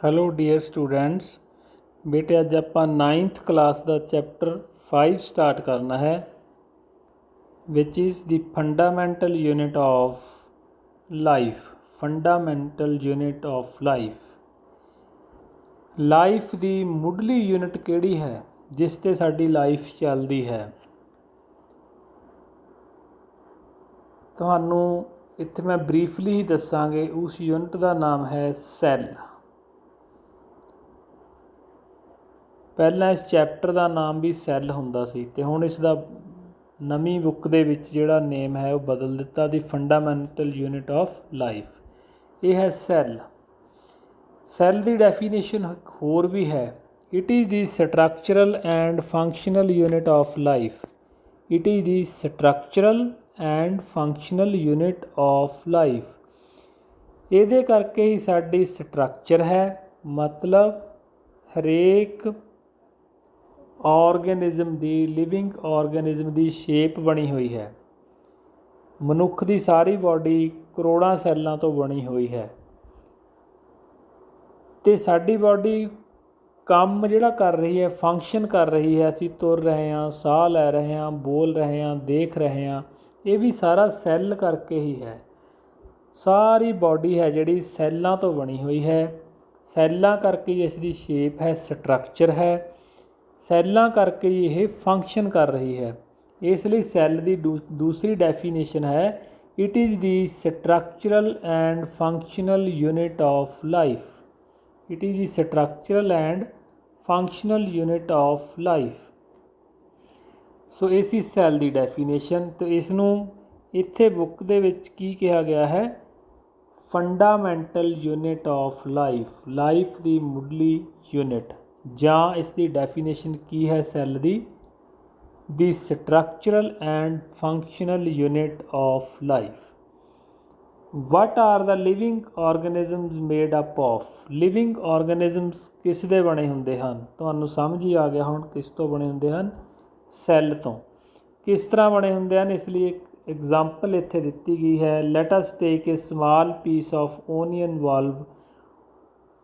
Hello dear students, ਬੇਟੇ ਅੱਜ ਆਪਾਂ 9th ਕਲਾਸ ਦਾ ਚੈਪਟਰ 5 ਸਟਾਰਟ ਕਰਨਾ ਹੈ, which is the fundamental unit of life. Fundamental unit of life ਦੀ ਮੁੱਢਲੀ ਯੂਨਿਟ ਕਿਹੜੀ ਹੈ ਜਿਸ 'ਤੇ ਸਾਡੀ ਲਾਈਫ ਚੱਲਦੀ ਹੈ। ਤੁਹਾਨੂੰ ਇੱਥੇ ਮੈਂ ਬਰੀਫਲੀ ਹੀ ਦੱਸਾਂਗੇ। ਉਸ ਯੂਨਿਟ ਦਾ ਨਾਮ ਹੈ ਸੈੱਲ। ਪਹਿਲਾਂ ਇਸ ਚੈਪਟਰ ਦਾ ਨਾਮ ਵੀ ਸੈੱਲ ਹੁੰਦਾ ਸੀ ਅਤੇ ਹੁਣ ਇਸ ਦਾ ਨਵੀਂ ਬੁੱਕ ਦੇ ਵਿੱਚ ਜਿਹੜਾ ਨੇਮ ਹੈ ਉਹ ਬਦਲ ਦਿੱਤਾ, ਦੀ ਫੰਡਾਮੈਂਟਲ ਯੂਨਿਟ ਆਫ ਲਾਈਫ। ਇਹ ਹੈ ਸੈੱਲ। ਸੈੱਲ ਦੀ ਡੈਫੀਨੇਸ਼ਨ ਹੋਰ ਵੀ ਹੈ। It is the structural and functional unit of life. It is the structural and functional unit of life. ਇਹਦੇ ਕਰਕੇ ਹੀ ਸਾਡੀ ਸਟਰਕਚਰ ਹੈ, ਮਤਲਬ ਹਰੇਕ ਆਰਗੇਨਿਜ਼ਮ ਦੀ, ਲਿਵਿੰਗ ਆਰਗੇਨਿਜ਼ਮ ਦੀ ਸ਼ੇਪ ਬਣੀ ਹੋਈ ਹੈ। ਮਨੁੱਖ ਦੀ ਸਾਰੀ ਬਾਡੀ ਕਰੋੜਾਂ ਸੈੱਲਾਂ ਤੋਂ ਬਣੀ ਹੋਈ ਹੈ ਅਤੇ ਸਾਡੀ ਬਾਡੀ ਕੰਮ ਜਿਹੜਾ ਕਰ ਰਹੀ ਹੈ, ਫੰਕਸ਼ਨ ਕਰ ਰਹੀ ਹੈ। ਅਸੀਂ ਤੁਰ ਰਹੇ ਹਾਂ, ਸਾਹ ਲੈ ਰਹੇ ਹਾਂ, ਬੋਲ ਰਹੇ ਹਾਂ, ਦੇਖ ਰਹੇ ਹਾਂ, ਇਹ ਵੀ ਸਾਰਾ ਸੈੱਲ ਕਰਕੇ ਹੀ ਹੈ। ਸਾਰੀ ਬਾਡੀ ਹੈ ਜਿਹੜੀ ਸੈੱਲਾਂ ਤੋਂ ਬਣੀ ਹੋਈ ਹੈ। ਸੈੱਲਾਂ ਕਰਕੇ ਹੀ ਇਸ ਦੀ ਸ਼ੇਪ ਹੈ, ਸਟਰਕਚਰ ਹੈ। ਸੈੱਲਾਂ ਕਰਕੇ ਹੀ ਇਹ ਫੰਕਸ਼ਨ ਕਰ ਰਹੀ ਹੈ। ਇਸ ਲਈ ਸੈੱਲ ਦੀ ਦੂਸਰੀ ਡੈਫੀਨੇਸ਼ਨ ਹੈ, it is the structural and functional unit of life. It is the structural and functional unit of life. So ਇਹ ਸੀ ਸੈੱਲ ਦੀ ਡੈਫੀਨੇਸ਼ਨ। ਅਤੇ ਇਸ ਨੂੰ ਇੱਥੇ ਬੁੱਕ ਦੇ ਵਿੱਚ ਕੀ ਕਿਹਾ ਗਿਆ ਹੈ? Fundamental unit of life. Life ਦੀ ਮੁੱਢਲੀ ਯੂਨਿਟ, ਜਾਂ ਇਸ ਦੀ ਡੈਫੀਨੇਸ਼ਨ ਕੀ ਹੈ cell the? The structural and functional unit of life. What are the living organisms made up of. Living organisms ਕਿਸ ਦੇ ਬਣੇ ਹੁੰਦੇ ਹਨ? ਤੁਹਾਨੂੰ ਸਮਝ ਹੀ ਆ ਗਿਆ ਹੁਣ ਕਿਸ ਤੋਂ ਬਣੇ ਹੁੰਦੇ ਹਨ? ਸੈੱਲ ਤੋਂ। ਕਿਸ ਤਰ੍ਹਾਂ ਬਣੇ ਹੁੰਦੇ ਹਨ, ਇਸ ਲਈ ਇੱਕ ਐਗਜ਼ਾਮਪਲ ਇੱਥੇ ਦਿੱਤੀ ਗਈ ਹੈ। Let us take A small piece of onion valve.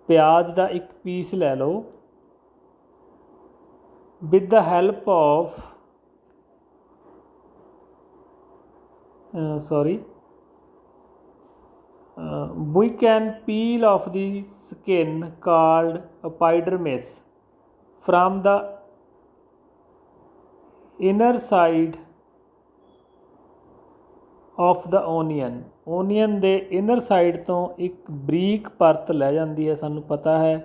ਪਿਆਜ਼ ਦਾ ਇੱਕ ਪੀਸ ਲੈ ਲਓ। with the help of we can peel off the skin called epidermis from the inner side of the onion। Onion ਦੇ inner side ਤੋਂ ਇੱਕ ਬਰੀਕ ਪਰਤ ਲੈ ਜਾਂਦੀ ਹੈ, ਸਾਨੂੰ ਪਤਾ ਹੈ,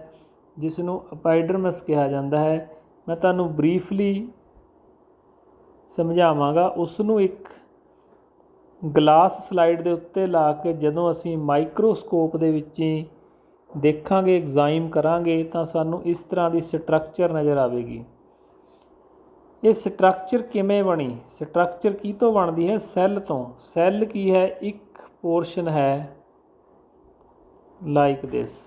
ਜਿਸ ਨੂੰ ਐਪਾਈਡਰਮਸ ਕਿਹਾ ਜਾਂਦਾ ਹੈ। ਮੈਂ ਤੁਹਾਨੂੰ ਬਰੀਫਲੀ ਸਮਝਾਵਾਂਗਾ। ਉਸ ਨੂੰ ਇੱਕ ਗਲਾਸ ਸਲਾਈਡ ਦੇ ਉੱਤੇ ਲਾ ਕੇ ਜਦੋਂ ਅਸੀਂ ਮਾਈਕਰੋਸਕੋਪ ਦੇ ਵਿੱਚ ਹੀ ਦੇਖਾਂਗੇ, ਐਗਜ਼ਾਈਮ ਕਰਾਂਗੇ, ਤਾਂ ਸਾਨੂੰ ਇਸ ਤਰ੍ਹਾਂ ਦੀ ਸਟਰਕਚਰ ਨਜ਼ਰ ਆਵੇਗੀ। ਇਹ ਸਟਰਕਚਰ ਕਿਵੇਂ ਬਣੀ? ਸਟਰਕਚਰ ਕੀ ਤੋਂ ਬਣਦੀ ਹੈ? ਸੈੱਲ ਤੋਂ। ਸੈੱਲ ਕੀ ਹੈ? ਇੱਕ ਪੋਰਸ਼ਨ ਹੈ ਲਾਈਕ ਦਿਸ,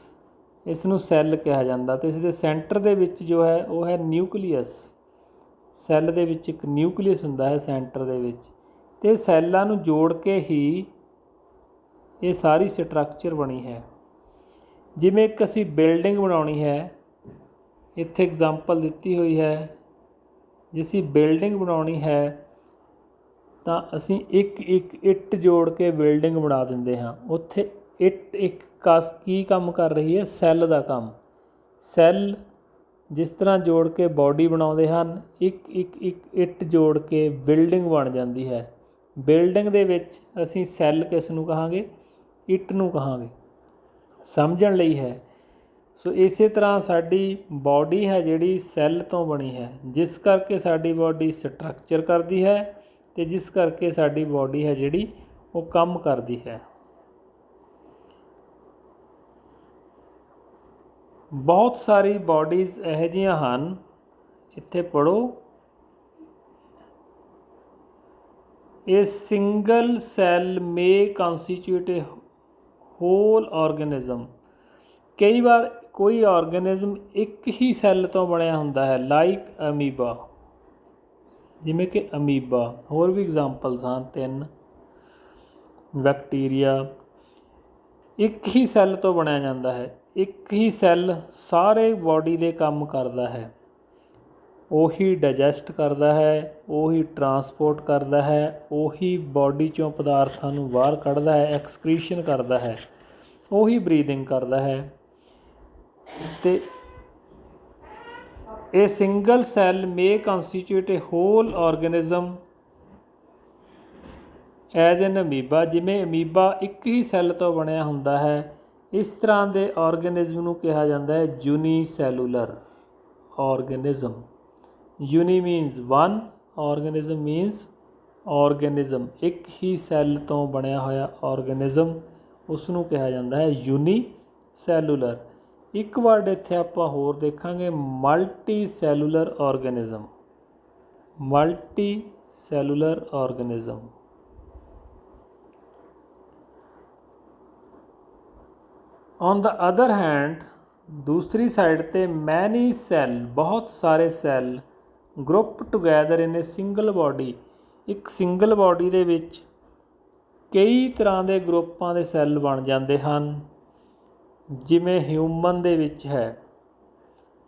ਇਸ ਨੂੰ ਸੈੱਲ ਕਿਹਾ ਜਾਂਦਾ। ਅਤੇ ਇਸ ਦੇ ਸੈਂਟਰ ਦੇ ਵਿੱਚ ਜੋ ਹੈ ਉਹ ਹੈ ਨਿਊਕਲੀਅਸ। ਸੈੱਲ ਦੇ ਵਿੱਚ ਇੱਕ ਨਿਊਕਲੀਅਸ ਹੁੰਦਾ ਹੈ ਸੈਂਟਰ ਦੇ ਵਿੱਚ, ਅਤੇ ਸੈੱਲਾਂ ਨੂੰ ਜੋੜ ਕੇ ਹੀ ਇਹ ਸਾਰੀ ਸਟਰਕਚਰ ਬਣੀ ਹੈ। ਜਿਵੇਂ ਇੱਕ ਅਸੀਂ ਬਿਲਡਿੰਗ ਬਣਾਉਣੀ ਹੈ, ਇੱਥੇ ਐਗਜ਼ਾਮਪਲ ਦਿੱਤੀ ਹੋਈ ਹੈ। ਜੇ ਅਸੀਂ ਬਿਲਡਿੰਗ ਬਣਾਉਣੀ ਹੈ ਤਾਂ ਅਸੀਂ ਇੱਕ ਇੱਟ ਜੋੜ ਕੇ ਬਿਲਡਿੰਗ ਬਣਾ ਦਿੰਦੇ ਹਾਂ। ਉੱਥੇ ਇੱਟ ਇੱਕ ਕੀ ਕੰਮ ਕਰ ਰਹੀ ਹੈ? ਸੈੱਲ ਦਾ ਕੰਮ। ਸੈੱਲ ਜਿਸ ਤਰ੍ਹਾਂ ਜੋੜ ਕੇ ਬਾਡੀ ਬਣਾਉਂਦੇ ਹਨ, ਇੱਕ ਇੱਟ ਜੋੜ ਕੇ ਬਿਲਡਿੰਗ ਬਣ ਜਾਂਦੀ ਹੈ। ਬਿਲਡਿੰਗ ਦੇ ਵਿੱਚ ਅਸੀਂ ਸੈੱਲ ਕਿਸ ਨੂੰ ਕਹਾਂਗੇ? ਇੱਟ ਨੂੰ ਕਹਾਂਗੇ। ਸਮਝਣ ਲਈ ਹੈ। ਸੋ ਇਸੇ ਤਰ੍ਹਾਂ ਸਾਡੀ ਬਾਡੀ ਹੈ ਜਿਹੜੀ ਸੈੱਲ ਤੋਂ ਬਣੀ ਹੈ, ਜਿਸ ਕਰਕੇ ਸਾਡੀ ਬਾਡੀ ਸਟਰਕਚਰ ਕਰਦੀ ਹੈ ਅਤੇ ਜਿਸ ਕਰਕੇ ਸਾਡੀ ਬਾਡੀ ਹੈ ਜਿਹੜੀ ਉਹ ਕੰਮ ਕਰਦੀ ਹੈ। ਬਹੁਤ ਸਾਰੀ ਬਾਡੀਜ਼ ਇਹੋ ਜਿਹੀਆਂ ਹਨ, ਇੱਥੇ ਪੜ੍ਹੋ। ਇਹ single cell may constitute a hole organism. ਕਈ ਵਾਰ ਕੋਈ ਆਰਗੇਨਿਜ਼ਮ ਇੱਕ ਹੀ ਸੈੱਲ ਤੋਂ ਬਣਿਆ ਹੁੰਦਾ ਹੈ, ਲਾਈਕ ਅਮੀਬਾ। ਜਿਵੇਂ ਕਿ ਅਮੀਬਾ। ਹੋਰ ਵੀ ਐਗਜ਼ਾਮਪਲਸ ਹਨ 3। ਬੈਕਟੀਰੀਆ। ਇੱਕ ਹੀ ਸੈੱਲ ਤੋਂ ਬਣਿਆ ਜਾਂਦਾ ਹੈ। ਇੱਕ ਹੀ ਸੈੱਲ ਸਾਰੇ ਬਾਡੀ ਦੇ ਕੰਮ ਕਰਦਾ ਹੈ। ਉਹੀ ਡਾਈਜੈਸਟ ਕਰਦਾ ਹੈ, ਉਹੀ ਟਰਾਂਸਪੋਰਟ ਕਰਦਾ ਹੈ, ਉਹੀ ਬਾਡੀ 'ਚੋਂ ਪਦਾਰਥਾਂ ਨੂੰ ਬਾਹਰ ਕੱਢਦਾ ਹੈ, ਐਕਸਕ੍ਰੀਸ਼ਨ ਕਰਦਾ ਹੈ, ਉਹੀ ਬਰੀਦਿੰਗ ਕਰਦਾ ਹੈ। ਅਤੇ ਇਹ single cell may constitute a whole organism as an amoeba. ਜਿਵੇਂ ਅਮੀਬਾ ਇੱਕ ਹੀ ਸੈੱਲ ਤੋਂ ਬਣਿਆ ਹੁੰਦਾ ਹੈ, ਇਸ ਤਰ੍ਹਾਂ ਦੇ ਔਰਗੈਨਿਜ਼ਮ ਨੂੰ ਕਿਹਾ ਜਾਂਦਾ ਹੈ unicellular organism. Uni means one, organism means organism. ਇੱਕ ਹੀ ਸੈੱਲ ਤੋਂ ਬਣਿਆ ਹੋਇਆ ਔਰਗੈਨਿਜ਼ਮ, ਉਸ ਨੂੰ ਕਿਹਾ ਜਾਂਦਾ ਹੈ ਯੂਨੀਸੈਲੂਲਰ। ਇੱਕ ਵਰਡ ਇੱਥੇ ਆਪਾਂ ਹੋਰ ਦੇਖਾਂਗੇ, multi cellular organism. Multi cellular organism. On the other hand, ਦੂਸਰੀ ਸਾਈਡ 'ਤੇ ਮੈਨੀ ਸੈੱਲ, ਬਹੁਤ ਸਾਰੇ cell group together in a single body. ਇੱਕ ਸਿੰਗਲ ਬਾਡੀ ਦੇ ਵਿੱਚ ਕਈ ਤਰ੍ਹਾਂ ਦੇ ਗਰੁੱਪਾਂ ਦੇ ਸੈੱਲ ਬਣ ਜਾਂਦੇ ਹਨ। ਜਿਵੇਂ ਹਿਊਮਨ ਦੇ ਵਿੱਚ ਹੈ,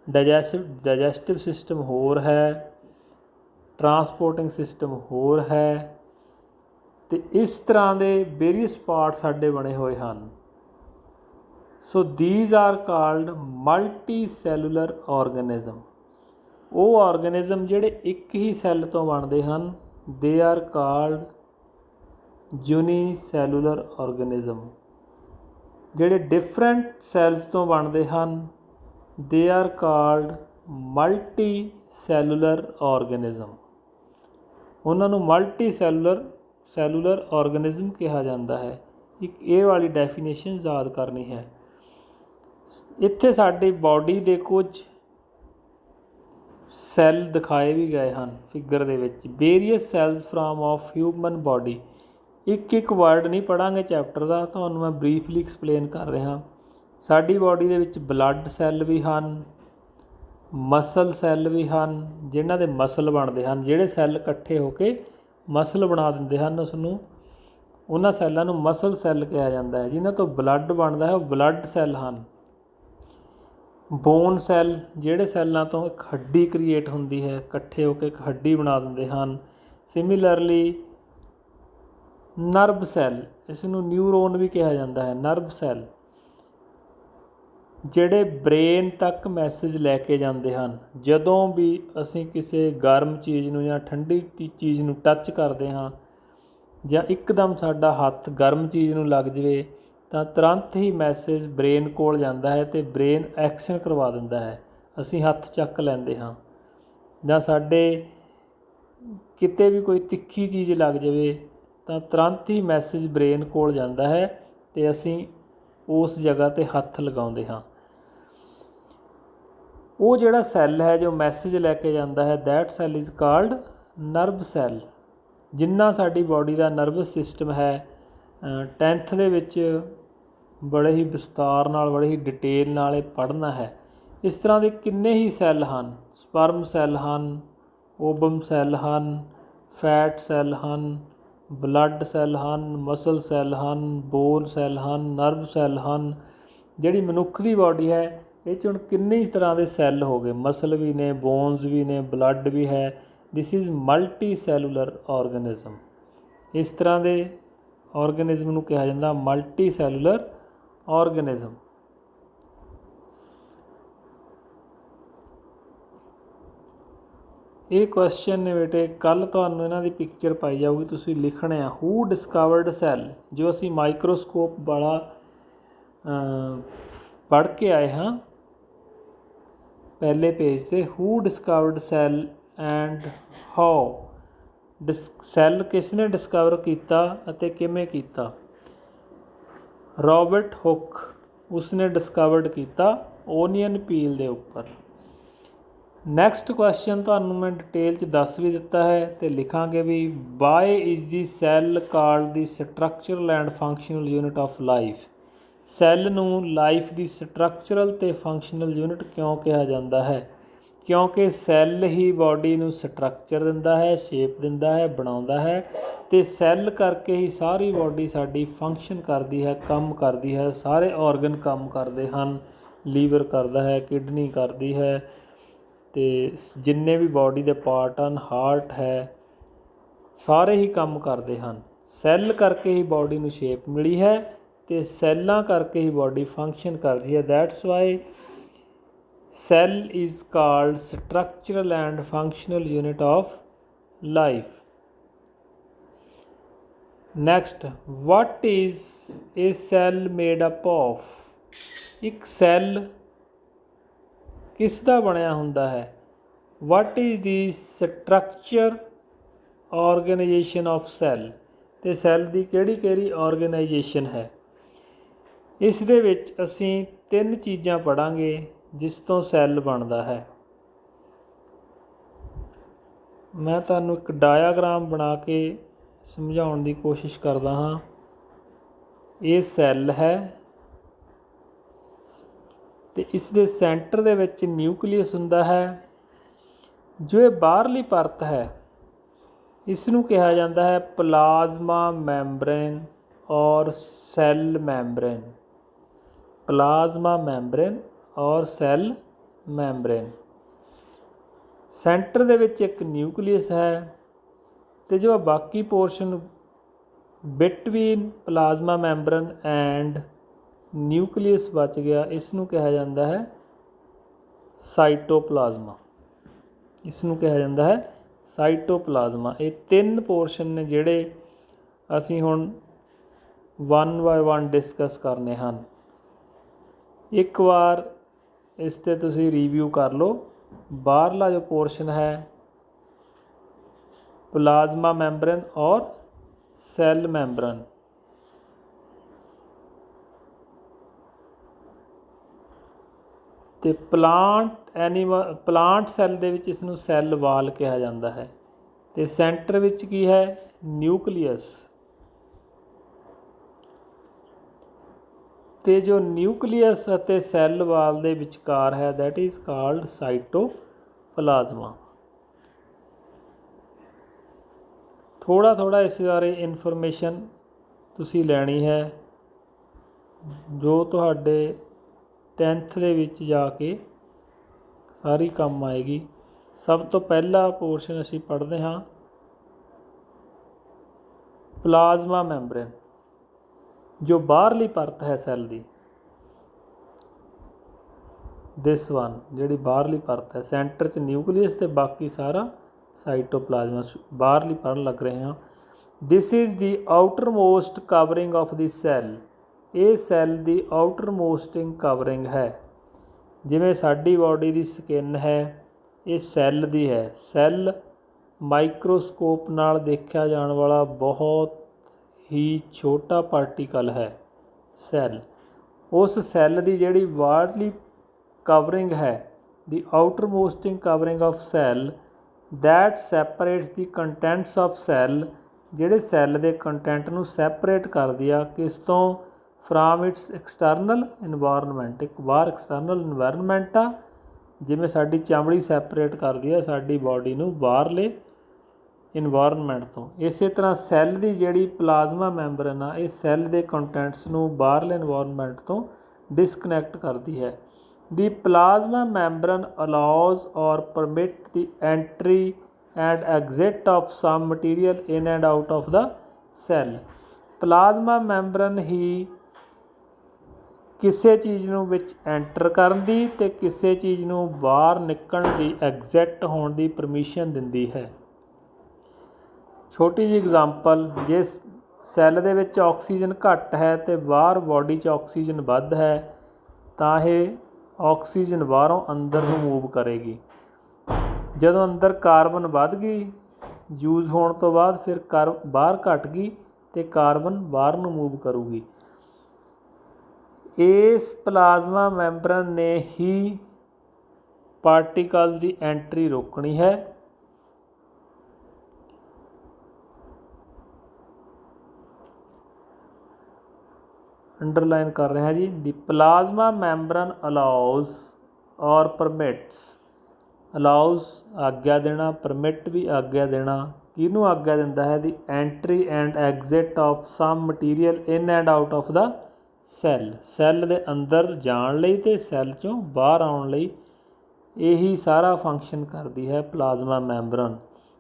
ਡਾਈਜੈਸਟਿਵ ਸਿਸਟਮ ਹੋਰ ਹੈ, ਟਰਾਂਸਪੋਰਟਿੰਗ ਸਿਸਟਮ ਹੋਰ ਹੈ, ਅਤੇ ਇਸ ਤਰ੍ਹਾਂ ਦੇ ਵੇਰੀਅਸ ਪਾਰਟ ਸਾਡੇ ਬਣੇ ਹੋਏ ਹਨ। So these are called multi cellular organism. ਉਹ ਔਰਗੈਨਿਜ਼ਮ ਜਿਹੜੇ ਇੱਕ ਹੀ ਸੈੱਲ ਤੋਂ ਬਣਦੇ ਹਨ, ਦੇ ਆਰ ਕਾਲਡ ਯੂਨੀਸੈਲੂਲਰ ਔਰਗੈਨਿਜ਼ਮ। ਜਿਹੜੇ ਡਿਫਰੈਂਟ ਸੈੱਲਸ ਤੋਂ ਬਣਦੇ ਹਨ, they are called multi cellular organism. ਉਹਨਾਂ ਨੂੰ ਮਲਟੀ ਸੈਲੂਲਰ ਔਰਗੈਨਿਜ਼ਮ ਕਿਹਾ ਜਾਂਦਾ ਹੈ। ਇੱਕ ਇਹ ਵਾਲੀ ਡੈਫੀਨੇਸ਼ਨ ਯਾਦ ਕਰਨੀ ਹੈ। ਇੱਥੇ ਸਾਡੀ ਬਾਡੀ ਦੇ ਕੁਝ ਸੈੱਲ ਦਿਖਾਏ ਵੀ ਗਏ ਹਨ ਫਿਗਰ ਦੇ ਵਿੱਚ। Various cells from of human body. ਇੱਕ ਇੱਕ ਵਰਡ ਨਹੀਂ ਪੜ੍ਹਾਂਗੇ ਚੈਪਟਰ ਦਾ, ਤੁਹਾਨੂੰ ਮੈਂ ਬਰੀਫਲੀ ਐਕਸਪਲੇਨ ਕਰ ਰਿਹਾ। ਸਾਡੀ ਬਾਡੀ ਦੇ ਵਿੱਚ ਬਲੱਡ ਸੈੱਲ ਵੀ ਹਨ, ਮਸਲ ਸੈੱਲ ਵੀ ਹਨ, ਜਿਨ੍ਹਾਂ ਦੇ ਮਸਲ ਬਣਦੇ ਹਨ। ਜਿਹੜੇ ਸੈੱਲ ਇਕੱਠੇ ਹੋ ਕੇ ਮਸਲ ਬਣਾ ਦਿੰਦੇ ਹਨ, ਉਹਨਾਂ ਸੈੱਲਾਂ ਨੂੰ ਮਸਲ ਸੈੱਲ ਕਿਹਾ ਜਾਂਦਾ ਹੈ। ਜਿਨ੍ਹਾਂ ਤੋਂ ਬਲੱਡ ਬਣਦਾ ਹੈ, ਉਹ ਬਲੱਡ ਸੈੱਲ ਹਨ। ਬੋਨ ਸੈੱਲ, ਜਿਹੜੇ ਸੈੱਲਾਂ ਤੋਂ ਇੱਕ ਹੱਡੀ ਕ੍ਰੀਏਟ ਹੁੰਦੀ ਹੈ, ਇਕੱਠੇ ਹੋ ਕੇ ਇੱਕ ਹੱਡੀ ਬਣਾ ਦਿੰਦੇ ਹਨ। ਸਿਮਿਲਰਲੀ ਨਰਵ ਸੈੱਲ, ਇਸ ਨੂੰ ਨਿਊਰੋਨ ਵੀ ਕਿਹਾ ਜਾਂਦਾ ਹੈ। ਨਰਵ ਸੈੱਲ ਜਿਹੜੇ ਬ੍ਰੇਨ ਤੱਕ ਮੈਸੇਜ ਲੈ ਕੇ ਜਾਂਦੇ ਹਨ। ਜਦੋਂ ਵੀ ਅਸੀਂ ਕਿਸੇ ਗਰਮ ਚੀਜ਼ ਨੂੰ ਜਾਂ ਠੰਡੀ ਚੀਜ਼ ਨੂੰ ਟੱਚ ਕਰਦੇ ਹਾਂ, ਜਾਂ ਇੱਕਦਮ ਸਾਡਾ ਹੱਥ ਗਰਮ ਚੀਜ਼ ਨੂੰ ਲੱਗ ਜਾਵੇ, ਤਾਂ ਤੁਰੰਤ ਹੀ ਮੈਸੇਜ ਬ੍ਰੇਨ ਕੋਲ ਜਾਂਦਾ ਹੈ ਅਤੇ ਬ੍ਰੇਨ ਐਕਸ਼ਨ ਕਰਵਾ ਦਿੰਦਾ ਹੈ। ਅਸੀਂ ਹੱਥ ਚੱਕ ਲੈਂਦੇ ਹਾਂ, ਜਾਂ ਸਾਡੇ ਕਿਤੇ ਵੀ ਕੋਈ ਤਿੱਖੀ ਚੀਜ਼ ਲੱਗ ਜਾਵੇ ਤਾਂ ਤੁਰੰਤ ਹੀ ਮੈਸੇਜ ਬ੍ਰੇਨ ਕੋਲ ਜਾਂਦਾ ਹੈ ਅਤੇ ਅਸੀਂ ਉਸ ਜਗ੍ਹਾ 'ਤੇ ਹੱਥ ਲਗਾਉਂਦੇ ਹਾਂ। ਉਹ ਜਿਹੜਾ ਸੈੱਲ ਹੈ ਜੋ ਮੈਸੇਜ ਲੈ ਕੇ ਜਾਂਦਾ ਹੈ, that cell is called nerve cell. ਜਿੰਨਾ ਸਾਡੀ ਬਾਡੀ ਦਾ ਨਰਵਸ ਸਿਸਟਮ ਹੈ, 10th ਦੇ ਵਿੱਚ ਬੜੇ ਹੀ ਵਿਸਤਾਰ ਨਾਲ, ਬੜੇ ਹੀ ਡਿਟੇਲ ਨਾਲ ਇਹ ਪੜ੍ਹਨਾ ਹੈ। ਇਸ ਤਰ੍ਹਾਂ ਦੇ ਕਿੰਨੇ ਹੀ ਸੈੱਲ ਹਨ। ਸਪਰਮ ਸੈੱਲ ਹਨ, ਓਵਮ ਸੈੱਲ ਹਨ, ਫੈਟ ਸੈੱਲ ਹਨ, ਬਲੱਡ ਸੈੱਲ ਹਨ, ਮਸਲ ਸੈੱਲ ਹਨ, ਬੋਨ ਸੈੱਲ ਹਨ, ਨਰਵ ਸੈੱਲ ਹਨ। ਜਿਹੜੀ ਮਨੁੱਖ ਦੀ ਬਾਡੀ ਹੈ, ਇਹ 'ਚ ਹੁਣ ਕਿੰਨੇ ਹੀ ਤਰ੍ਹਾਂ ਦੇ ਸੈੱਲ ਹੋ ਗਏ। ਮਸਲ ਵੀ ਨੇ, ਬੋਨਸ ਵੀ ਨੇ, ਬਲੱਡ ਵੀ ਹੈ। This is multi cellular organism. ਇਸ ਤਰ੍ਹਾਂ ਦੇ ਔਰਗੈਨਿਜ਼ਮ ਨੂੰ ਕਿਹਾ ਜਾਂਦਾ ਮਲਟੀ ਸੈਲੂਲਰ ਔਰਗੈਨਿਜ਼ਮ। ਇਹ ਕੁਐਸਚਨ ਨੇ ਬੇਟੇ, ਕੱਲ੍ਹ ਤੁਹਾਨੂੰ ਇਹਨਾਂ ਦੀ ਪਿਕਚਰ ਪਾਈ ਜਾਊਗੀ, ਤੁਸੀਂ ਲਿਖਣੇ ਆ ਹੂ ਡਿਸਕਵਰਡ ਸੈੱਲ। ਜੋ ਅਸੀਂ ਮਾਈਕਰੋਸਕੋਪ ਵਾਲਾ ਪੜ੍ਹ ਕੇ ਆਏ ਹਾਂ ਪਹਿਲੇ ਪੇਜ 'ਤੇ, ਹੂ discovered cell and how. Cell ਕਿਸ ਨੇ ਡਿਸਕਵਰ ਕੀਤਾ ਅਤੇ ਕਿਵੇਂ ਕੀਤਾ? ਰੋਬਰਟ ਹੁੱਕ, ਉਸਨੇ ਡਿਸਕਵਰਡ ਕੀਤਾ ਓਨੀਅਨ ਪੀਲ ਦੇ ਉੱਪਰ। ਨੈਕਸਟ ਕੁਐਸਚਨ ਤੁਹਾਨੂੰ ਮੈਂ ਡਿਟੇਲ 'ਚ ਦੱਸ ਵੀ ਦਿੱਤਾ ਹੈ ਅਤੇ ਲਿਖਾਂਗੇ ਵੀ, why is the cell called the structural and functional unit of life. Cell ਨੂੰ ਲਾਈਫ ਦੀ ਸਟਰਕਚਰਲ ਅਤੇ ਫੰਕਸ਼ਨਲ ਯੂਨਿਟ ਕਿਉਂ ਕਿਹਾ ਜਾਂਦਾ ਹੈ? ਕਿਉਂਕਿ ਸੈੱਲ ਹੀ ਬਾਡੀ ਨੂੰ ਸਟਰਕਚਰ ਦਿੰਦਾ ਹੈ, ਸ਼ੇਪ ਦਿੰਦਾ ਹੈ, ਬਣਾਉਂਦਾ ਹੈ, ਅਤੇ ਸੈੱਲ ਕਰਕੇ ਹੀ ਸਾਰੀ ਬਾਡੀ ਸਾਡੀ ਫੰਕਸ਼ਨ ਕਰਦੀ ਹੈ, ਕੰਮ ਕਰਦੀ ਹੈ। ਸਾਰੇ ਔਰਗਨ ਕੰਮ ਕਰਦੇ ਹਨ, ਲੀਵਰ ਕਰਦਾ ਹੈ, ਕਿਡਨੀ ਕਰਦੀ ਹੈ, ਅਤੇ ਜਿੰਨੇ ਵੀ ਬਾਡੀ ਦੇ ਪਾਰਟ ਹਨ, ਹਾਰਟ ਹੈ, ਸਾਰੇ ਹੀ ਕੰਮ ਕਰਦੇ ਹਨ। ਸੈੱਲ ਕਰਕੇ ਹੀ ਬਾਡੀ ਨੂੰ ਸ਼ੇਪ ਮਿਲੀ ਹੈ ਅਤੇ ਸੈੱਲਾਂ ਕਰਕੇ ਹੀ ਬਾਡੀ ਫੰਕਸ਼ਨ ਕਰਦੀ ਹੈ। That's why cell is called structural and functional unit of life. Next, what is a cell made up of? ਇੱਕ ਸੈੱਲ ਕਿਸ ਦਾ ਬਣਿਆ ਹੁੰਦਾ ਹੈ? What is the structure organization of cell? ਤੇ ਸੈੱਲ ਦੀ ਕਿਹੜੀ ਕਿਹੜੀ ਆਰਗੇਨਾਈਜੇਸ਼ਨ ਹੈ? ਇਸ ਦੇ ਵਿੱਚ ਅਸੀਂ 3 ਚੀਜ਼ਾਂ ਪੜ੍ਹਾਂਗੇ ਜਿਸ ਤੋਂ ਸੈੱਲ ਬਣਦਾ ਹੈ। ਮੈਂ ਤੁਹਾਨੂੰ ਇੱਕ ਡਾਇਆਗ੍ਰਾਮ ਬਣਾ ਕੇ ਸਮਝਾਉਣ ਦੀ ਕੋਸ਼ਿਸ਼ ਕਰਦਾ ਹਾਂ। ਇਹ ਸੈੱਲ ਹੈ ਅਤੇ ਇਸ ਦੇ ਸੈਂਟਰ ਦੇ ਵਿੱਚ ਨਿਊਕਲੀਅਸ ਹੁੰਦਾ ਹੈ। ਜੋ ਇਹ ਬਾਹਰਲੀ ਪਰਤ ਹੈ ਇਸ ਨੂੰ ਕਿਹਾ ਜਾਂਦਾ ਹੈ ਪਲਾਜ਼ਮਾ ਮੈਂਬਰੇਨ ਔਰ ਸੈੱਲ ਮੈਂਬਰੇਨ। ਪਲਾਜ਼ਮਾ ਮੈਂਬਰੇਨ ਔਰ ਸੈੱਲ ਮੈਂਬਰੇਨ। ਸੈਂਟਰ ਦੇ ਵਿੱਚ ਇੱਕ ਨਿਊਕਲੀਅਸ ਹੈ ਅਤੇ ਜੋ ਬਾਕੀ portion between plasma membrane and nucleus ਬਚ ਗਿਆ, ਇਸ ਨੂੰ ਕਿਹਾ ਜਾਂਦਾ ਹੈ ਸਾਈਟੋਪਲਾਜ਼ਮਾ। ਇਸ ਨੂੰ ਕਿਹਾ ਜਾਂਦਾ ਹੈ ਸਾਈਟੋਪਲਾਜ਼ਮਾ। ਇਹ 3 ਪੋਰਸ਼ਨ ਨੇ ਜਿਹੜੇ ਅਸੀਂ ਹੁਣ 1 ਬਾਏ 1 ਡਿਸਕਸ ਕਰਨੇ ਹਨ। ਇੱਕ ਵਾਰ ਇਸ 'ਤੇ ਤੁਸੀਂ ਰਿਵਿਊ ਕਰ ਲਓ। ਬਾਹਰਲਾ ਜੋ ਪੋਰਸ਼ਨ ਹੈ ਪਲਾਜ਼ਮਾ ਮੈਂਬਰੇਨ ਔਰ ਸੈੱਲ ਮੈਂਬਰੇਨ। ਅਤੇ ਪਲਾਂਟ ਸੈੱਲ ਦੇ ਵਿੱਚ ਇਸ ਨੂੰ ਸੈੱਲ ਵਾਲ ਕਿਹਾ ਜਾਂਦਾ ਹੈ। ਅਤੇ ਸੈਂਟਰ ਵਿੱਚ ਕੀ ਹੈ? ਨਿਊਕਲੀਅਸ। ਅਤੇ ਜੋ ਨਿਊਕਲੀਅਸ ਅਤੇ ਸੈੱਲ ਵਾਲ ਦੇ ਵਿਚਕਾਰ ਹੈ ਦੈਟ ਇਜ਼ ਕਾਲਡ ਸਾਈਟੋਪਲਾਜ਼ਮਾ। ਥੋੜ੍ਹਾ ਇਸ ਬਾਰੇ ਇਨਫੋਰਮੇਸ਼ਨ ਤੁਸੀਂ ਲੈਣੀ ਹੈ ਜੋ ਤੁਹਾਡੇ 10th ਦੇ ਵਿੱਚ ਜਾ ਕੇ ਸਾਰੀ ਕੰਮ ਆਏਗੀ। ਸਭ ਤੋਂ ਪਹਿਲਾ ਪੋਰਸ਼ਨ ਅਸੀਂ ਪੜ੍ਹਦੇ ਹਾਂ ਪਲਾਜ਼ਮਾ ਮੈਂਬਰੇਨ, ਜੋ ਬਾਹਰਲੀ ਪਰਤ ਹੈ ਸੈੱਲ ਦੀ। ਦਿਸ ਵਨ, ਜਿਹੜੀ ਬਾਹਰਲੀ ਪਰਤ ਹੈ। ਸੈਂਟਰ 'ਚ ਨਿਊਕਲੀਅਸ ਅਤੇ ਬਾਕੀ ਸਾਰਾ ਸਾਈਟੋਪਲਾਜ਼ਮਾ। ਬਾਹਰਲੀ ਪੜ੍ਹਨ ਲੱਗ ਰਹੇ ਹਾਂ। This is the outer most covering of the cell. ਇਹ ਸੈੱਲ ਦੀ ਆਊਟਰ ਮੋਸਟਿੰਗ ਕਵਰਿੰਗ ਹੈ। ਜਿਵੇਂ ਸਾਡੀ ਬਾਡੀ ਦੀ ਸਕਿਨ ਹੈ, ਇਹ ਸੈੱਲ ਦੀ ਹੈ। ਸੈੱਲ ਮਾਈਕਰੋਸਕੋਪ ਨਾਲ ਦੇਖਿਆ ਜਾਣ ਵਾਲਾ ਬਹੁਤ ਹੀ ਛੋਟਾ ਪਾਰਟੀਕਲ ਹੈ ਸੈੱਲ। ਉਸ ਸੈੱਲ ਦੀ ਜਿਹੜੀ ਬਾਹਰਲੀ ਕਵਰਿੰਗ ਹੈ the outer mosting covering of cell that separates the contents of cell, ਜਿਹੜੇ ਸੈੱਲ ਦੇ ਕੰਟੈਂਟ ਨੂੰ ਸੈਪਰੇਟ ਕਰਦੀ ਆ ਕਿਸ ਤੋਂ? From its external environment. ਇੱਕ ਬਾਹਰ ਐਕਸਟਰਨਲ ਇਨਵਾਇਰਨਮੈਂਟ ਆ, ਜਿਵੇਂ ਸਾਡੀ ਚਮੜੀ ਸੈਪਰੇਟ ਕਰਦੀ ਆ ਸਾਡੀ ਬਾਡੀ ਨੂੰ ਬਾਹਰਲੇ ਇਨਵਾਇਰਨਮੈਂਟ ਤੋਂ। ਇਸੇ ਤਰ੍ਹਾਂ ਸੈੱਲ ਦੀ ਜਿਹੜੀ ਪਲਾਜ਼ਮਾ ਮੈਂਬਰੇਨ ਆ, ਇਹ ਸੈੱਲ ਦੇ ਕੰਟੈਂਟਸ ਨੂੰ ਬਾਹਰਲੇ ਇਨਵਾਇਰਨਮੈਂਟ ਤੋਂ ਡਿਸਕਨੈਕਟ ਕਰਦੀ ਹੈ। ਦੀ plasma membrane allows or permit the entry and exit of some material in and out of the cell. Plasma membrane ਹੀ ਕਿਸੇ ਚੀਜ਼ ਨੂੰ ਵਿੱਚ ਐਂਟਰ ਕਰਨ ਦੀ ਅਤੇ ਕਿਸੇ ਚੀਜ਼ ਨੂੰ ਬਾਹਰ ਨਿਕਲਣ ਦੀ, ਐਗਜ਼ਿਟ ਹੋਣ ਦੀ ਪਰਮਿਸ਼ਨ ਦਿੰਦੀ ਹੈ। ਛੋਟੀ ਜਿਹੀ ਐਗਜ਼ਾਮਪਲ, ਜੇ ਸੈੱਲ ਦੇ ਵਿੱਚ ਆਕਸੀਜਨ ਘੱਟ ਹੈ ਅਤੇ ਬਾਹਰ ਬਾਡੀ 'ਚ ਆਕਸੀਜਨ ਵੱਧ ਹੈ ਤਾਂ ਇਹ ਆਕਸੀਜਨ ਬਾਹਰੋਂ ਅੰਦਰ ਨੂੰ ਮੂਵ ਕਰੇਗੀ। ਜਦੋਂ ਅੰਦਰ ਕਾਰਬਨ ਵੱਧ ਗਈ ਯੂਜ਼ ਹੋਣ ਤੋਂ ਬਾਅਦ, ਫਿਰ ਬਾਹਰ ਘੱਟ ਗਈ ਅਤੇ ਕਾਰਬਨ ਬਾਹਰ ਨੂੰ ਮੂਵ ਕਰੂਗੀ। ਇਸ ਪਲਾਜ਼ਮਾ ਮੈਂਬਰੇਨ ਨੇ ਹੀ ਪਾਰਟੀਕਲਸ ਦੀ ਐਂਟਰੀ ਰੋਕਣੀ ਹੈ। ਅੰਡਰਲਾਈਨ ਕਰ ਰਹੇ ਹਾਂ ਜੀ। ਦੀ ਪਲਾਜ਼ਮਾ ਮੈਂਬਰੇਨ ਅਲਾਉਜ਼ ਔਰ ਪਰਮਿਟਸ ਅਲਾਉਜ਼ ਆਗਿਆ ਦੇਣਾ, ਪਰਮਿਟ ਵੀ ਆਗਿਆ ਦੇਣਾ। ਕਿਹਨੂੰ ਆਗਿਆ ਦਿੰਦਾ ਹੈ? ਦੀ entry and exit of some material in and out of the cell, cell ਦੇ ਅੰਦਰ ਜਾਣ ਲਈ ਅਤੇ ਸੈੱਲ 'ਚੋਂ ਬਾਹਰ ਆਉਣ ਲਈ ਇਹੀ ਸਾਰਾ ਫੰਕਸ਼ਨ ਕਰਦੀ ਹੈ plasma ਮੈਂਬਰਨ।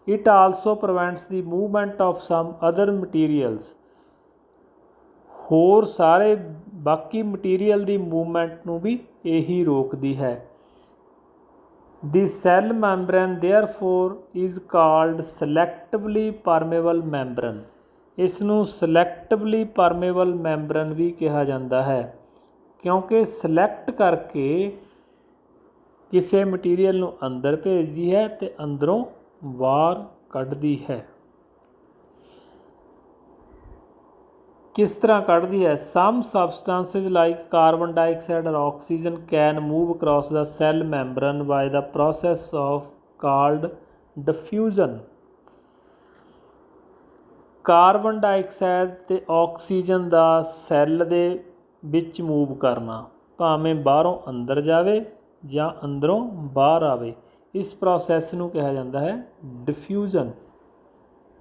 It also ਪ੍ਰੀਵੈਂਟਸ the movement of sum other materials, ਹੋਰ ਸਾਰੇ ਬਾਕੀ ਮਟੀਰੀਅਲ ਦੀ ਮੂਵਮੈਂਟ ਨੂੰ ਵੀ ਇਹੀ ਰੋਕਦੀ ਹੈ। ਦੀ ਸੈੱਲ ਮੈਂਬਰਨ ਦੇਅਰਫੋਰ ਇਜ਼ ਕਾਲਡ ਸਿਲੈਕਟਿਵਲੀ ਪਰਮੇਬਲ ਮੈਂਬਰਨ, ਇਸ ਨੂੰ ਸਿਲੈਕਟਿਵਲੀ ਪਰਮੇਬਲ ਮੈਂਬਰਨ ਵੀ ਕਿਹਾ ਜਾਂਦਾ ਹੈ, ਕਿਉਂਕਿ ਸਿਲੈਕਟ ਕਰਕੇ ਕਿਸੇ ਮਟੀਰੀਅਲ ਨੂੰ ਅੰਦਰ ਭੇਜਦੀ ਹੈ ਅਤੇ ਅੰਦਰੋਂ ਬਾਹਰ ਕੱਢਦੀ ਹੈ। ਕਿਸ ਤਰ੍ਹਾਂ ਕੱਢਦੀ ਹੈ? Some substances like carbon dioxide or oxygen can move across the cell membrane by the process of called diffusion. Carbon dioxide ਅਤੇ ਆਕਸੀਜਨ ਦਾ ਸੈੱਲ ਦੇ ਵਿੱਚ ਮੂਵ ਕਰਨਾ, ਭਾਵੇਂ ਬਾਹਰੋਂ ਅੰਦਰ ਜਾਵੇ ਜਾਂ ਅੰਦਰੋਂ ਬਾਹਰ ਆਵੇ, ਇਸ ਪ੍ਰੋਸੈਸ ਨੂੰ ਕਿਹਾ ਜਾਂਦਾ ਹੈ ਡਿਫਿਊਜ਼ਨ।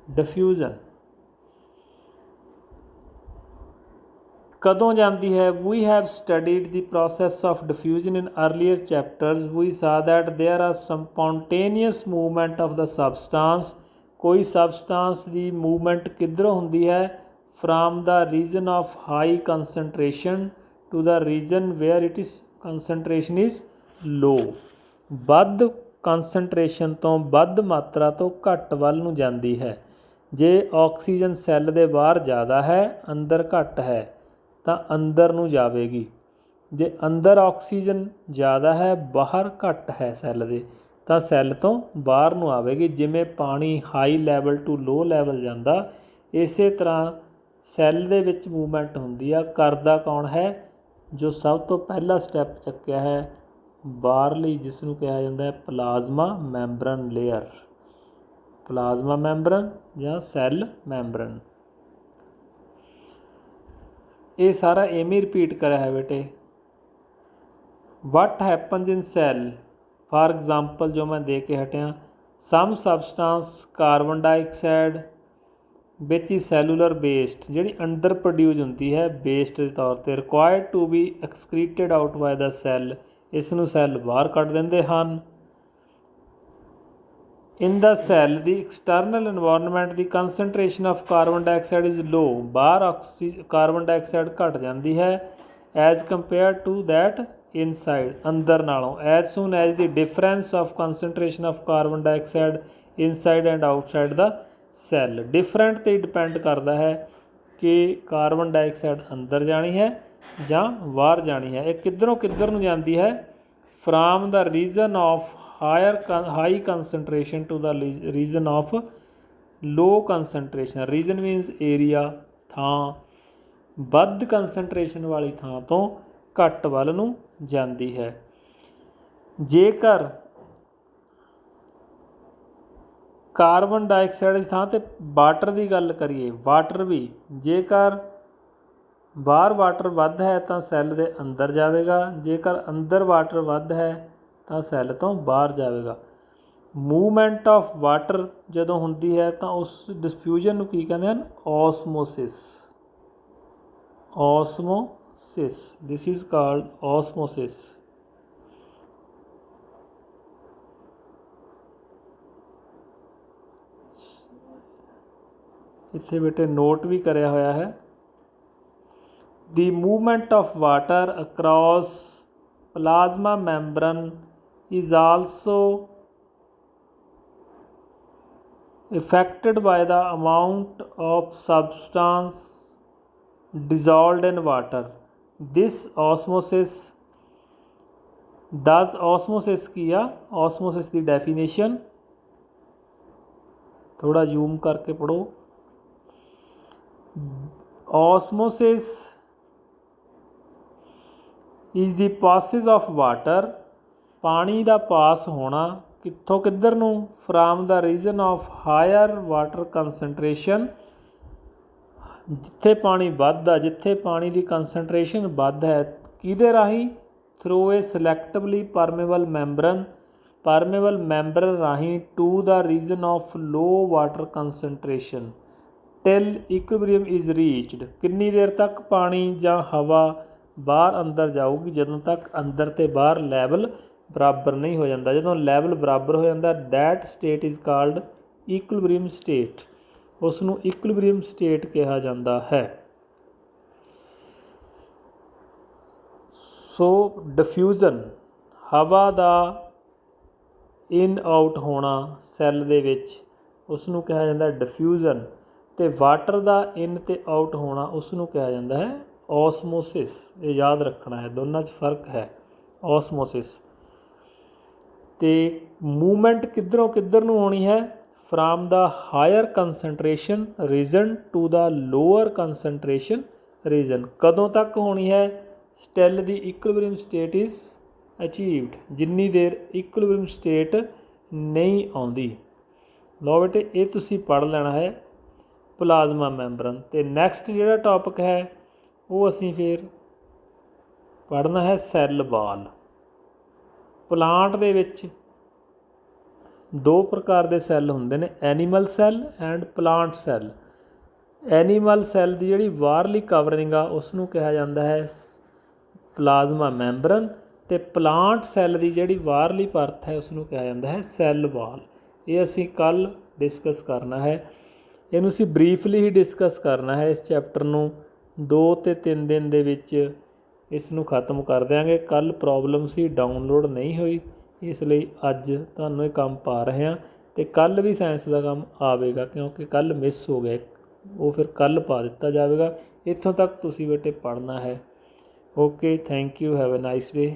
ਡਿਫਿਊਜ਼ਨ ਕਦੋਂ ਜਾਂਦੀ ਹੈ? We have studied the process of diffusion in earlier chapters. We saw that there are spontaneous movement of the substance, ਕੋਈ ਸਬਸਟਾਂਸ ਦੀ ਮੂਵਮੈਂਟ ਕਿੱਧਰੋਂ ਹੁੰਦੀ ਹੈ? From the region of high concentration to the region where it is concentration is low, ਵੱਧ concentration ਤੋਂ ਵੱਧ ਮਾਤਰਾ ਤੋਂ ਘੱਟ ਵੱਲ ਨੂੰ ਜਾਂਦੀ ਹੈ। ਜੇ ਆਕਸੀਜਨ ਸੈੱਲ ਦੇ ਬਾਹਰ ਜ਼ਿਆਦਾ ਹੈ, ਅੰਦਰ ਘੱਟ ਹੈ, ਤਾਂ ਅੰਦਰ ਨੂੰ ਜਾਵੇਗੀ। ਜੇ ਅੰਦਰ ਆਕਸੀਜਨ ਜ਼ਿਆਦਾ ਹੈ, ਬਾਹਰ ਘੱਟ ਹੈ ਸੈੱਲ ਦੇ, ਤਾਂ ਸੈੱਲ ਤੋਂ ਬਾਹਰ ਨੂੰ ਆਵੇਗੀ। ਜਿਵੇਂ ਪਾਣੀ high level to low level ਜਾਂਦਾ, ਇਸੇ ਤਰ੍ਹਾਂ ਸੈੱਲ ਦੇ ਵਿੱਚ ਮੂਵਮੈਂਟ ਹੁੰਦੀ ਆ। ਕਰਦਾ ਕੌਣ ਹੈ? ਜੋ ਸਭ ਤੋਂ ਪਹਿਲਾ ਸਟੈਪ ਚੱਕਿਆ ਹੈ ਬਾਹਰਲੀ, ਜਿਸ ਨੂੰ ਕਿਹਾ ਜਾਂਦਾ ਹੈ ਪਲਾਜ਼ਮਾ ਮੈਂਬਰਨ ਲੇਅਰ, ਪਲਾਜ਼ਮਾ ਮੈਂਬਰਨ ਜਾਂ ਸੈੱਲ ਮੈਂਬਰਨ। ਇਹ ਸਾਰਾ ਐਵੇਂ ਰਿਪੀਟ ਕਰਿਆ ਹੈ ਬੇਟੇ। What happens in cell, for example ਜੋ ਮੈਂ ਦੇ ਕੇ ਹਟਿਆ, ਸਮ ਸਬਸਟਾਂਸ ਕਾਰਬਨ ਡਾਈਆਕਸਾਈਡ ਵਿੱਚ ਹੀ ਸੈਲੂਲਰ ਵੇਸਟ, ਜਿਹੜੀ ਅੰਦਰ ਪ੍ਰੋਡਿਊਸ ਹੁੰਦੀ ਹੈ ਵੇਸਟ ਦੇ ਤੌਰ 'ਤੇ, required to be excreted out by the cell, ਇਸ ਨੂੰ ਸੈੱਲ ਬਾਹਰ ਕੱਢ ਦਿੰਦੇ ਹਨ। ਇਨ ਦਾ ਸੈੱਲ ਦੀ ਐਕਸਟਰਨਲ ਇਨਵਾਇਰਨਮੈਂਟ ਦੀ concentration of carbon dioxide is low, ਬਾਹਰ ਕਾਰਬਨ ਡਾਈਆਕਸਾਈਡ ਘੱਟ ਜਾਂਦੀ ਹੈ as compared to that inside, ਅੰਦਰ ਨਾਲੋਂ। As soon as the difference of concentration of carbon dioxide inside and outside the cell, different 'ਤੇ depend ਕਰਦਾ ਹੈ ਕਿ ਕਾਰਬਨ ਡਾਈਆਕਸਾਈਡ ਅੰਦਰ ਜਾਣੀ ਹੈ ਜਾਂ ਬਾਹਰ ਜਾਣੀ ਹੈ। ਇਹ ਕਿੱਧਰੋਂ ਕਿੱਧਰ ਨੂੰ ਜਾਂਦੀ ਹੈ? From the region of high concentration to the region of low concentration. Region means area, ਥਾਂ, ਵੱਧ ਕੰਸਨਟ੍ਰੇਸ਼ਨ ਵਾਲੀ ਥਾਂ ਤੋਂ ਘੱਟ ਵੱਲ ਨੂੰ ਜਾਂਦੀ ਹੈ। ਜੇਕਰ ਕਾਰਬਨ ਡਾਈਆਕਸਾਈਡ ਦੀ ਥਾਂ 'ਤੇ ਵਾਟਰ ਦੀ ਗੱਲ ਕਰੀਏ, ਵਾਟਰ ਵੀ ਜੇਕਰ ਬਾਹਰ ਵਾਟਰ ਵੱਧ ਹੈ ਤਾਂ ਸੈੱਲ ਦੇ ਅੰਦਰ ਜਾਵੇਗਾ, ਜੇਕਰ ਅੰਦਰ ਵਾਟਰ ਵੱਧ ਹੈ ਤਾਂ ਸੈੱਲ ਤੋਂ ਬਾਹਰ ਜਾਵੇਗਾ। ਮੂਵਮੈਂਟ ਆਫ ਵਾਟਰ ਜਦੋਂ ਹੁੰਦੀ ਹੈ ਤਾਂ ਉਸ ਡਿਫਿਊਜ਼ਨ ਨੂੰ ਕੀ ਕਹਿੰਦੇ ਹਨ? Osmosis. Osmosis, this is called osmosis. ਇੱਥੇ ਬੇਟੇ ਨੋਟ ਵੀ ਕਰਿਆ ਹੋਇਆ ਹੈ। The movement of water across plasma membrane is also affected by the amount of substance dissolved in water. This osmosis, does osmosis किया, osmosis की definition थोड़ा zoom करके पढ़ो। Osmosis is the passage of water, ਪਾਣੀ ਦਾ ਪਾਸ ਹੋਣਾ ਕਿੱਥੋਂ ਕਿੱਧਰ ਨੂੰ? From the region of higher water concentration, ਜਿੱਥੇ ਪਾਣੀ ਵੱਧ ਆ, ਜਿੱਥੇ ਪਾਣੀ ਦੀ ਕੰਸਨਟ੍ਰੇਸ਼ਨ ਵੱਧ ਹੈ, ਕਿਹਦੇ ਰਾਹੀਂ? ਥਰੂ ਏ ਸਿਲੈਕਟਿਵਲੀ ਪਰਮੇਬਲ ਮੈਂਬਰਨ, ਪਰਮੇਬਲ ਮੈਂਬਰਨ ਰਾਹੀਂ to the region of low water concentration till equilibrium is reached. ਕਿੰਨੀ ਦੇਰ ਤੱਕ ਪਾਣੀ ਜਾਂ ਹਵਾ ਬਾਹਰ ਅੰਦਰ ਜਾਊਗੀ? ਜਦੋਂ ਤੱਕ ਅੰਦਰ ਅਤੇ ਬਾਹਰ ਲੈਵਲ ਬਰਾਬਰ ਨਹੀਂ ਹੋ ਜਾਂਦਾ। ਜਦੋਂ ਲੈਵਲ ਬਰਾਬਰ ਹੋ ਜਾਂਦਾ that state is called equilibrium state, ਉਸ ਨੂੰ ਇਕੁਇਬਰੀਅਮ ਸਟੇਟ ਕਿਹਾ ਜਾਂਦਾ ਹੈ। ਸੋ ਡਿਫਿਊਜ਼ਨ, ਹਵਾ ਦਾ ਇਨ ਆਊਟ ਹੋਣਾ ਸੈੱਲ ਦੇ ਵਿੱਚ, ਉਸ ਨੂੰ ਕਿਹਾ ਜਾਂਦਾ ਡਿਫਿਊਜ਼ਨ। ਅਤੇ ਵਾਟਰ ਦਾ ਇਨ ਅਤੇ ਆਊਟ ਹੋਣਾ ਉਸ ਨੂੰ ਕਿਹਾ ਜਾਂਦਾ ਹੈ ਓਸਮੋਸਿਸ। ਇਹ ਯਾਦ ਰੱਖਣਾ ਹੈ, ਦੋਨਾਂ 'ਚ ਫਰਕ ਹੈ। ਓਸਮੋਸਿਸ। ਅਤੇ ਮੂਵਮੈਂਟ ਕਿੱਧਰੋਂ ਕਿੱਧਰ ਨੂੰ ਹੋਣੀ ਹੈ? From the higher concentration region to the lower concentration region. ਕਦੋਂ ਤੱਕ ਹੋਣੀ ਹੈ? Still the equilibrium state is achieved, ਜਿੰਨੀ ਦੇਰ ਇਕੁਇਬਰੀਅਮ ਸਟੇਟ ਨਹੀਂ ਆਉਂਦੀ। ਲਓ ਬੇਟੇ, ਇਹ ਤੁਸੀਂ ਪੜ੍ਹ ਲੈਣਾ ਹੈ ਪਲਾਜ਼ਮਾ ਮੈਂਬਰਨ। ਅਤੇ ਨੈਕਸਟ ਜਿਹੜਾ ਟੋਪਿਕ ਹੈ ਉਹ ਅਸੀਂ ਫਿਰ ਪੜ੍ਹਨਾ ਹੈ ਸੈੱਲ ਵਾਲ। ਪਲਾਂਟ ਦੇ ਵਿੱਚ ਦੋ ਪ੍ਰਕਾਰ ਦੇ ਸੈੱਲ ਹੁੰਦੇ ਨੇ, animal cell and plant cell. Animal cell ਦੀ ਜਿਹੜੀ ਬਾਹਰਲੀ ਕਵਰਿੰਗ ਆ ਉਸ ਨੂੰ ਕਿਹਾ ਜਾਂਦਾ ਹੈ ਪਲਾਜ਼ਮਾ ਮੈਂਬਰਨ, ਅਤੇ ਪਲਾਂਟ ਸੈੱਲ ਦੀ ਜਿਹੜੀ ਬਾਹਰਲੀ ਪਰਤ ਹੈ ਉਸ ਨੂੰ ਕਿਹਾ ਜਾਂਦਾ ਹੈ ਸੈੱਲ ਵਾਲ। ਇਹ ਅਸੀਂ ਕੱਲ੍ਹ ਡਿਸਕਸ ਕਰਨਾ ਹੈ। ਇਹਨੂੰ ਅਸੀਂ ਬਰੀਫਲੀ ਹੀ ਡਿਸਕਸ ਕਰਨਾ ਹੈ। ਇਸ ਚੈਪਟਰ ਨੂੰ 2 ਅਤੇ 3 ਦਿਨ ਦੇ ਵਿੱਚ ਇਸ ਨੂੰ ਖਤਮ ਕਰ ਦਿਆਂਗੇ। ਕੱਲ੍ਹ ਪ੍ਰੋਬਲਮ ਸੀ, ਡਾਊਨਲੋਡ ਨਹੀਂ ਹੋਈ, ਇਸ ਲਈ ਅੱਜ ਤੁਹਾਨੂੰ ਇਹ ਕੰਮ ਪਾ ਰਹੇ ਹਾਂ। ਅਤੇ ਕੱਲ੍ਹ ਵੀ ਸਾਇੰਸ ਦਾ ਕੰਮ ਆਵੇਗਾ, ਕਿਉਂਕਿ ਕੱਲ੍ਹ ਮਿਸ ਹੋ ਗਿਆ, ਉਹ ਫਿਰ ਕੱਲ੍ਹ ਪਾ ਦਿੱਤਾ ਜਾਵੇਗਾ। ਇੱਥੋਂ ਤੱਕ ਤੁਸੀਂ ਬੇਟੇ ਪੜ੍ਹਨਾ ਹੈ। Okay, thank you, have a nice day.